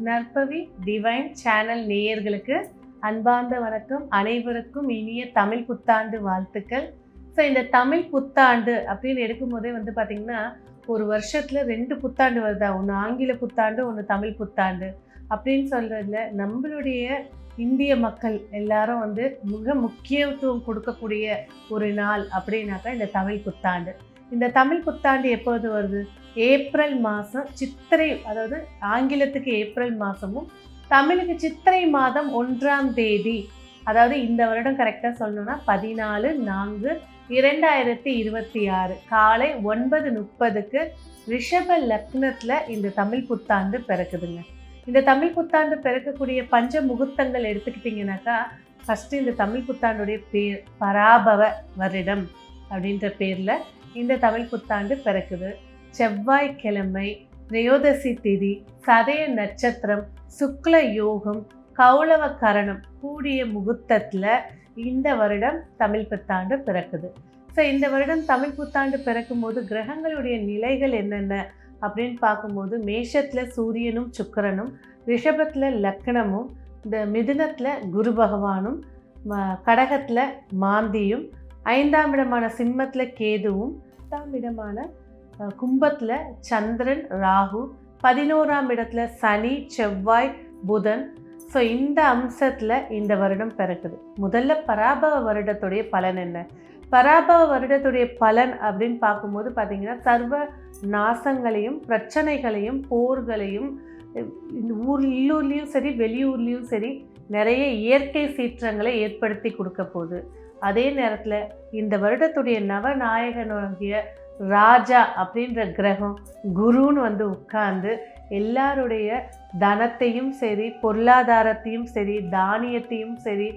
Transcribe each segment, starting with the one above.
நற்பவி divine channel நேயர்களுக்கு அன்பார்ந்த வணக்கம். அனைவருக்கும் இனிய தமிழ் புத்தாண்டு வாழ்த்துக்கள். ஸோ இந்த தமிழ் புத்தாண்டு அப்படின்னு எடுக்கும்போதே பார்த்திங்கன்னா ஒரு வருஷத்தில் 2 புத்தாண்டு வருதா, ஒன்று ஆங்கில புத்தாண்டு, ஒன்று தமிழ் புத்தாண்டு அப்படின்னு சொல்கிறதுல நம்மளுடைய இந்திய மக்கள் எல்லாரும் மிக முக்கியத்துவம் கொடுக்கக்கூடிய ஒரு நாள் அப்படின்னாக்கா இந்த தமிழ் புத்தாண்டு. இந்த தமிழ் புத்தாண்டு எப்போது வருது? ஏப்ரல் மாதம் சித்திரை, அதாவது ஆங்கிலத்துக்கு ஏப்ரல் மாதமும் தமிழுக்கு சித்திரை மாதம் 1ஆம் தேதி, அதாவது இந்த வருடம் கரெக்டாக சொல்லணும்னா 14/4/2026 காலை 9:30க்கு ரிஷப லக்னத்தில் இந்த தமிழ் புத்தாண்டு பிறக்குதுங்க. இந்த தமிழ் புத்தாண்டு பிறக்கக்கூடிய பஞ்ச முகூர்த்தங்கள் எடுத்துக்கிட்டிங்கனாக்கா, ஃபஸ்ட்டு இந்த தமிழ் புத்தாண்டுடைய பேர் பராபவ வருடம் அப்படின்ற பேரில் இந்த தமிழ் புத்தாண்டு பிறக்குது. செவ்வாய்க்கிழமை, திரையோதசி திதி, சதய நட்சத்திரம், சுக்ல யோகம், கௌளவ கரணம் கூடிய முகூர்த்தத்தில் இந்த வருடம் தமிழ் புத்தாண்டு பிறக்குது. ஸோ இந்த வருடம் தமிழ் புத்தாண்டு பிறக்கும் போது கிரகங்களுடைய நிலைகள் என்னென்ன அப்படின்னு பார்க்கும்போது, மேஷத்தில் சூரியனும் சுக்கிரனும், ரிஷபத்தில் லக்னமும், இந்த மிதுனத்தில் குரு பகவானும், கடகத்தில் மாந்தியும், 5ஆம் இடமான சிம்மத்தில் கேதுவும், 10ஆம் இடமான கும்பத்தில் சந்திரன் ராகு, 11ஆம் இடத்துல சனி செவ்வாய் புதன். ஸோ இந்த அம்சத்தில் இந்த வருடம் பிறக்குது. முதல்ல பராபவ வருடத்துடைய பலன் என்ன? பராபவ வருடத்துடைய பலன் அப்படின்னு பார்க்கும்போது பார்த்திங்கன்னா, சர்வ நாசங்களையும் பிரச்சனைகளையும் போர்களையும் உள்ளூர்லேயும் சரி வெளியூர்லேயும் சரி நிறைய இயற்கை சீற்றங்களை ஏற்படுத்தி கொடுக்க போகுது. அதே நேரத்தில் இந்த வருடத்துடைய நவநாயகனுடைய ராஜா அப்படின்ற கிரகம் குருன்னு உட்கார்ந்து எல்லாருடைய தனத்தையும் சரி, பொருளாதாரத்தையும் சரி, தானியத்தையும் சரி,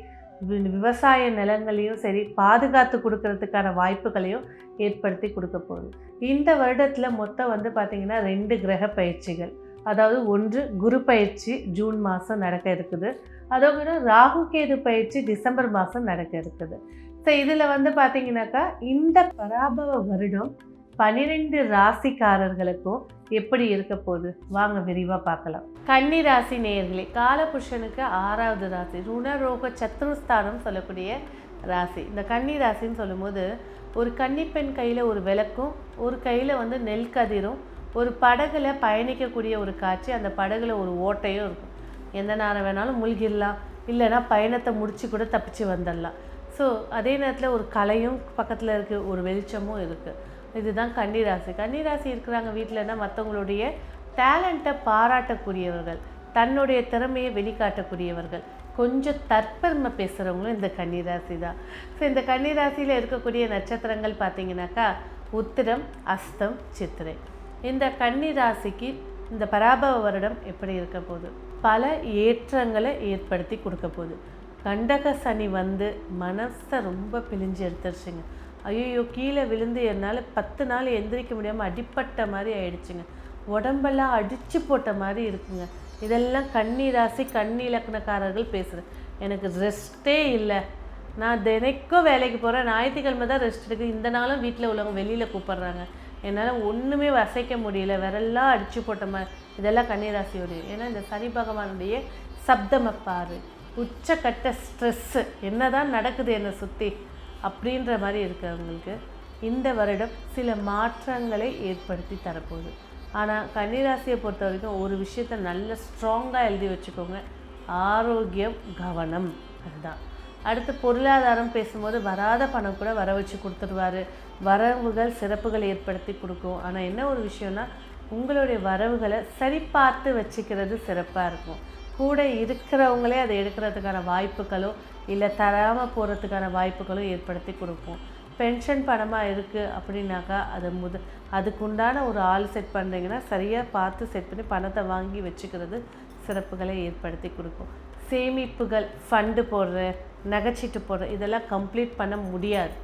விவசாய நிலங்களையும் சரி பாதுகாத்து கொடுக்கறதுக்கான வாய்ப்புகளையும் ஏற்படுத்தி கொடுக்க போகுது. இந்த வருடத்தில் மொத்தம் பார்த்திங்கன்னா 2 கிரக பயிற்சிகள், அதாவது ஒன்று குரு பயிற்சி ஜூன் மாதம் நடக்க இருக்குது, அதோட ராகு கேது பயிற்சி டிசம்பர் மாதம் நடக்க இருக்குது. ஸோ இதில் பார்த்திங்கனாக்கா இந்த பராபவ வருடம் 12 ராசிக்காரர்களுக்கும் எப்படி இருக்க போகுது வாங்க விரிவாக பார்க்கலாம். கன்னி ராசி நேயர்களே, காலபுருஷனுக்கு 6வது ராசி, ருணரோக சத்ருஸ்தானம் சொல்லக்கூடிய ராசி. இந்த கன்னி ராசின்னு சொல்லும்போது, ஒரு கன்னிப்பெண் கையில் ஒரு விளக்கும், ஒரு கையில் நெல் கதிரும், ஒரு படகுல பயணிக்கக்கூடிய ஒரு காட்சி, அந்த படகுல ஒரு ஓட்டையும் இருக்கும். எந்த நேரம் வேணாலும் மூழ்கிடலாம், இல்லைன்னா பயணத்தை முடித்து கூட தப்பிச்சு வந்துடலாம். ஸோ அதே நேரத்தில் ஒரு கலையும் பக்கத்தில் இருக்குது, ஒரு வெளிச்சமும் இருக்குது. இதுதான் கன்னிராசி. கன்னிராசி இருக்கிறாங்க வீட்டிலன்னா மற்றவங்களுடைய டேலண்ட்டை பாராட்டக்கூடியவர்கள், தன்னுடைய திறமையை வெளிக்காட்டக்கூடியவர்கள், கொஞ்சம் தற்பெருமை பேசுகிறவங்களும் இந்த கன்னிராசி தான். ஸோ இந்த கன்னிராசியில் இருக்கக்கூடிய நட்சத்திரங்கள் பார்த்திங்கனாக்கா உத்திரம், அஸ்தம், சித்திரை. இந்த கன்னிராசிக்கு இந்த பராபவ வருடம் எப்படி இருக்க போகுது? பல ஏற்றங்களை ஏற்படுத்தி கொடுக்க போகுது. கண்டக சனி மனசை ரொம்ப பிழிஞ்சு எடுத்துருச்சுங்க. ஐயோ, கீழே விழுந்து என்னால் 10 நாள் எந்திரிக்க முடியாமல் அடிப்பட்ட மாதிரி ஆயிடுச்சுங்க, உடம்பெல்லாம் அடித்து போட்ட மாதிரி இருக்குங்க. இதெல்லாம் கன்னி ராசி கன்னி இலக்கணக்காரர்கள் பேசுகிறேன். எனக்கு ரெஸ்ட்டே இல்லை, நான் தினைக்கும் வேலைக்கு போகிறேன், ஞாயிற்றுக்கிழமை தான் ரெஸ்ட் இருக்குது, இந்த நாளும் வீட்டில் உள்ளவங்க வெளியில் கூப்பிட்றாங்க, என்னால் ஒன்றுமே வசைக்க முடியல, விரல்லாம் அடித்து போட்ட மாதிரி. இதெல்லாம் கன்னிராசியோடைய. ஏன்னா இந்த சனி பகவானுடைய சப்தமை பாரு, உச்சக்கட்ட ஸ்ட்ரெஸ்ஸு, என்ன தான் நடக்குது என்னை சுற்றி அப்படின்ற மாதிரி இருக்கிறவங்களுக்கு இந்த வருடம் சில மாற்றங்களை ஏற்படுத்தி தரப்போகுது. ஆனால் கன்னிராசியை பொறுத்த வரைக்கும் ஒரு விஷயத்தை நல்ல ஸ்ட்ராங்காக எழுதி வச்சுக்கோங்க, ஆரோக்கியம், கவனம். அதுதான். அடுத்து பொருளாதாரம் பேசும்போது வராத பணம் கூட வர வச்சு கொடுத்துருவார், வரவுகள் சிறப்புகள் ஏற்படுத்தி கொடுக்கும். ஆனால் என்ன ஒரு விஷயம்னா, உங்களுடைய வரவுகளை சரி பார்த்து வச்சுக்கிறது சிறப்பாக இருக்கும். கூட இருக்கிறவங்களே அதை எடுக்கிறதுக்கான வாய்ப்புகளோ இல்லை தராமல் போகிறதுக்கான வாய்ப்புகளோ ஏற்படுத்தி கொடுப்போம். பென்ஷன் பணமாக இருக்குது அப்படின்னாக்கா அதுக்குண்டான ஒரு ஆள் செட் பண்ணுறீங்கன்னா சரியாக பார்த்து செட் பண்ணி பணத்தை வாங்கி வச்சுக்கிறது சிறப்புகளை ஏற்படுத்தி கொடுக்கும். சேமிப்புகள், ஃபண்டு போடுற, நகைச்சீட்டு போடுற, இதெல்லாம் கம்ப்ளீட் பண்ண முடியாது.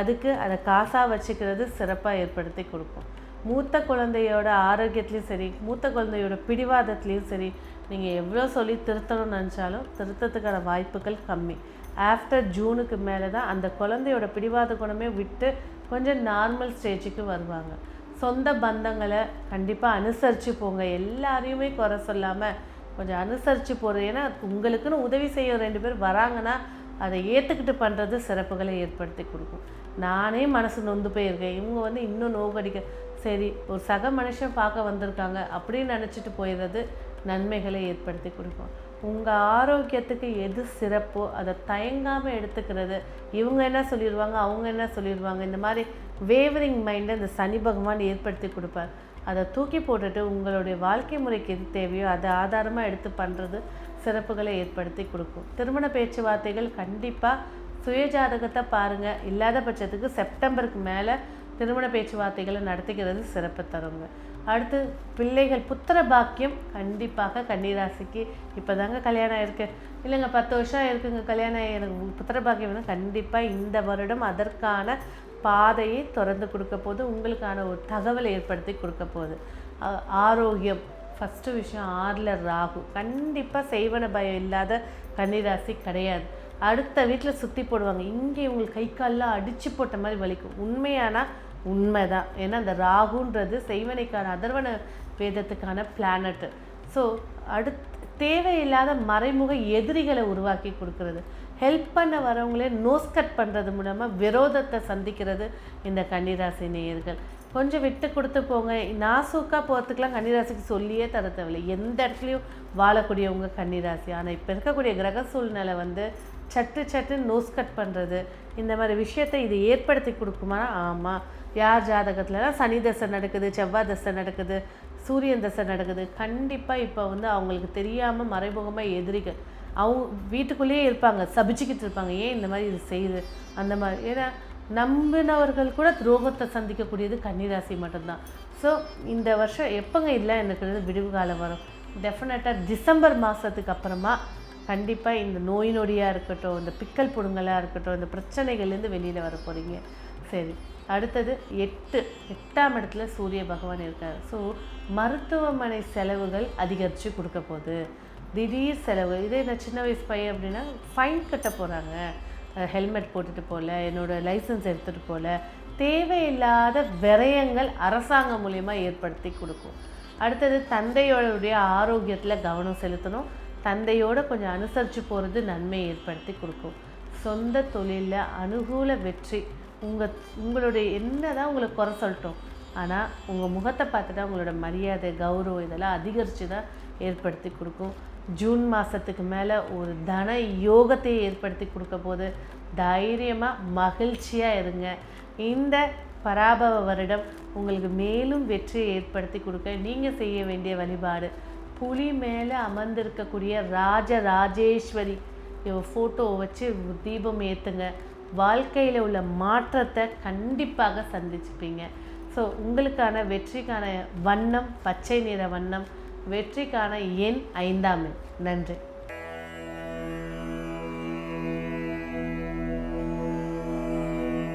அதுக்கு அதை காசாக வச்சுக்கிறது சிறப்பாக ஏற்படுத்தி கொடுக்கும். மூத்த குழந்தையோட ஆரோக்கியத்துலேயும் சரி, மூத்த குழந்தையோட பிடிவாதத்துலேயும் சரி, நீங்கள் எவ்வளோ சொல்லி திருத்தணும்னு நினச்சாலும் திருத்தத்துக்கான வாய்ப்புகள் கம்மி. ஆஃப்டர் ஜூனுக்கு மேலே தான் அந்த குழந்தையோட பிடிவாத குணமே விட்டு கொஞ்சம் நார்மல் ஸ்டேஜுக்கு வருவாங்க. சொந்த பந்தங்களை கண்டிப்பாக அனுசரித்து போங்க. எல்லாரையுமே குறை சொல்லாமல் கொஞ்சம் அனுசரித்து போகிறது. ஏன்னா உங்களுக்குன்னு உதவி செய்ய 2 பேர் வராங்கன்னா அதை ஏற்றுக்கிட்டு பண்ணுறது சிறப்புகளை ஏற்படுத்தி கொடுக்கும். நானே மனசு நொந்து போயிருக்கேன், இவங்க வந்து இன்னும் நோக்கடிக்க, சரி ஒரு சக மனுஷன் பார்க்க வந்திருக்காங்க அப்படின்னு நினச்சிட்டு போயிடுறது நன்மைகளை ஏற்படுத்தி கொடுக்கும். உங்கள் ஆரோக்கியத்துக்கு எது சிறப்போ அதை தயங்காமல் எடுத்துக்கிறது. இவங்க என்ன சொல்லிடுவாங்க, அவங்க என்ன சொல்லிடுவாங்க, இந்த மாதிரி வேவரிங் மைண்டை இந்த சனி பகவான் ஏற்படுத்தி கொடுப்பார். அதை தூக்கி போட்டுட்டு உங்களுடைய வாழ்க்கை முறைக்கு எது தேவையோ அதை ஆதாரமாக எடுத்து பண்ணுறது சிறப்புகளை ஏற்படுத்தி கொடுக்கும். திருமண பேச்சுவார்த்தைகள் கண்டிப்பாக சுயஜாதகத்தை பாருங்கள். இல்லாத பட்சத்துக்கு செப்டம்பருக்கு மேலே திருமண பேச்சுவார்த்தைகளை நடத்திக்கிறது சிறப்பு தருங்க. அடுத்து பிள்ளைகள் புத்திர பாக்கியம் கண்டிப்பாக கன்னிராசிக்கு. இப்போ தாங்க கல்யாணம் ஆயிருக்கு, இல்லைங்க 10 வருஷம் இருக்குங்க கல்யாணம் எனக்கு புத்திர பாக்கியம்னா கண்டிப்பாக இந்த வருடம் அதற்கான பாதையை திறந்து கொடுக்க போது, உங்களுக்கான ஒரு தகவலை ஏற்படுத்தி கொடுக்க போகுது. ஆரோக்கியம் ஃபஸ்ட்டு விஷயம். 6ல் ராகு, கண்டிப்பாக செய்வன பயம் இல்லாத கன்னிராசி கிடையாது. அடுத்த வீட்டில் சுற்றி போடுவாங்க, இங்கே இவங்களுக்கு கை காலெலாம் அடித்து போட்ட மாதிரி வலிக்கும். உண்மையானா உண்மைதான். ஏன்னா அந்த ராகுன்றது செய்வனைக்கான அதர்வன வேதத்துக்கான பிளானட்டு. ஸோ தேவையில்லாத மறைமுக எதிரிகளை உருவாக்கி கொடுக்கறது, ஹெல்ப் பண்ண வரவங்களே நோஸ் கட் பண்ணுறது மூலமாக விரோதத்தை சந்திக்கிறது இந்த கன்னிராசி நேயர்கள். கொஞ்சம் விட்டு கொடுத்து போங்க. நாசூக்காக போகிறதுக்கெலாம் கன்னிராசிக்கு சொல்லியே தர தேவையில்லை, எந்த இடத்துலையும் வாழக்கூடியவங்க கன்னிராசி. ஆனால் இப்போ இருக்கக்கூடிய கிரக சூழ்நிலை வந்து சட்டு நோஸ் கட் பண்ணுறது, இந்த மாதிரி விஷயத்தை இது ஏற்படுத்தி கொடுக்குமா? ஆமாம். யார் ஜாதகத்துலலாம் சனி தசை நடக்குது, செவ்வாய் தசை நடக்குது, சூரியன் தசை நடக்குது, கண்டிப்பாக இப்போ வந்து அவங்களுக்கு தெரியாமல் மறைமுகமாக எதிரிகள் அவங்க வீட்டுக்குள்ளேயே இருப்பாங்க, சபிச்சுக்கிட்டு இருப்பாங்க, ஏன் இந்த மாதிரி இது செய்யுது அந்த மாதிரி. ஏன்னா நம்பினவர்கள் கூட துரோகத்தை சந்திக்கக்கூடியது கன்னிராசி மட்டும்தான். ஸோ இந்த வருஷம் எப்போங்க இல்லை எனக்கு விடிவு காலம் வரும்? டெஃபினட்டாக டிசம்பர் மாதத்துக்கு அப்புறமா கண்டிப்பாக இந்த நோய் நொடியாக இருக்கட்டும், இந்த பிக்கல் புடுங்கலாக இருக்கட்டும், இந்த பிரச்சனைகள்லேருந்து வெளியில் வர போகிறீங்க. சரி, அடுத்தது 8ஆம் இடத்துல சூரிய பகவான் இருக்கார். ஸோ மருத்துவமனை செலவுகள் அதிகரித்து கொடுக்க போகுது. திடீர் செலவு. இதே நான் சின்ன வயசு பையன் அப்படின்னா ஃபைன் கட்ட போகிறாங்க, ஹெல்மெட் போட்டுட்டு போகல, என்னோடய லைசன்ஸ் எடுத்துகிட்டு போகல, தேவையில்லாத விரயங்கள் அரசாங்கம் மூலயமா ஏற்படுத்தி கொடுக்கும். அடுத்தது தந்தையோடைய ஆரோக்கியத்தில் கவனம் செலுத்தணும். தந்தையோடு கொஞ்சம் அனுசரித்து போகிறது நன்மை ஏற்படுத்தி கொடுக்கும். சொந்த தொழிலில் அனுகூல வெற்றி. உங்களுடைய என்ன தான் உங்களை குறை சொல்லட்டும், ஆனால் உங்கள் முகத்தை பார்த்துட்டா உங்களோட மரியாதை கௌரவம் இதெல்லாம் அதிகரித்து தான் ஏற்படுத்தி கொடுக்கும். ஜூன் மாதத்துக்கு மேலே ஒரு தன யோகத்தை ஏற்படுத்தி கொடுக்க போது தைரியமாக மகிழ்ச்சியாக இருங்க. இந்த பராபவ வருடம் உங்களுக்கு மேலும் வெற்றியை ஏற்படுத்தி கொடுக்க நீங்கள் செய்ய வேண்டிய வழிபாடு, புலி மேலே அமர்ந்திருக்கக்கூடிய ராஜராஜேஸ்வரி ஃபோட்டோவை வச்சு தீபம் ஏற்றுங்க. வாழ்க்கையில் உள்ள மாற்றத்தை கண்டிப்பாக சந்திச்சுப்பீங்க. ஸோ உங்களுக்கான வெற்றிக்கான வண்ணம் பச்சை நிற வண்ணம், வெற்றிக்கான எண் 5ஆம் எண். நன்றி.